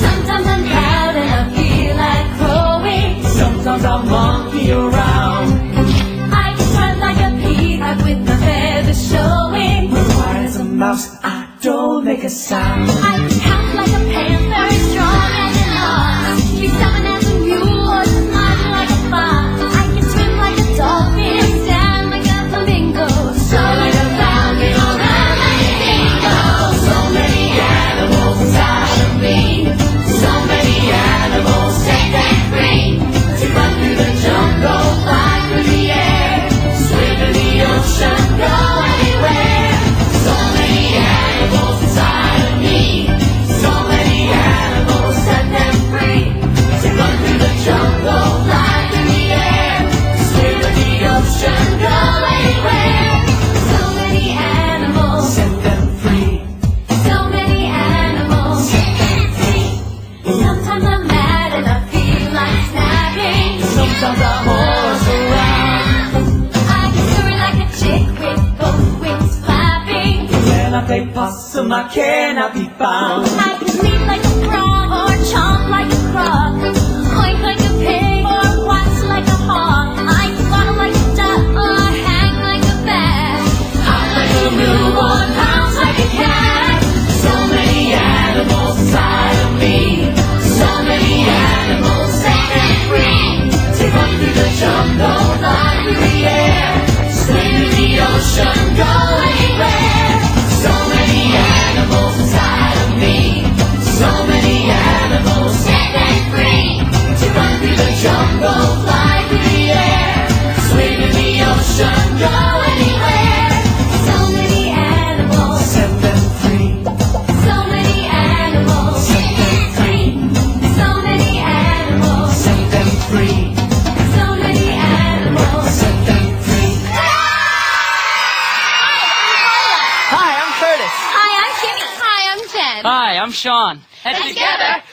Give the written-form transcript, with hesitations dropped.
Sometimes I'm proud and I feel like growing. Sometimes I'll monkey around. I can run like a peacock with my feathers showing. Quiet as a mouse, I don't make a sound. I can count like a panther, as strong as an ox. Be stubborn as a mule or smart like a fox. I can swim like a dolphin, stand like a flamingo, soar like a falcon or run like an eagle. So many animals inside of me. So many animals safe and free To run through the jungle, fly through the air, swim in the ocean, go anywhere. so many animals inside of me. So many animals, Set them free, to run through the jungle, fly through the air, swim in the ocean, go anywhere. So many animals, set them free. so many animals, set them free. Sometimes I'm mad and I feel like snapping. Sometimes I horse around. I can scurry like a chick with both wings flapping. When I play possum, I cannot be found. I can sleep like a frog or chomp like a frog, oink like a pig or watch like a hawk. I can waddle like a duck or hang like a bat, hop like a mule or pounce like a cat. So many animals inside of me. So many animals safe and free To run through the jungle, fly through the air, swim in the ocean, go anywhere. so many animals inside of me. So many animals, Set them free to run through the jungle, fly through the air, swim in the ocean, go anywhere. So many animals, set them free. so many animals, Set them free. so many animals, Set them free. so many animals. Set them free. Hi, I'm Curtis. Hi, I'm Kimmy. Hi, I'm Jen. Hi, I'm Sean. And Together,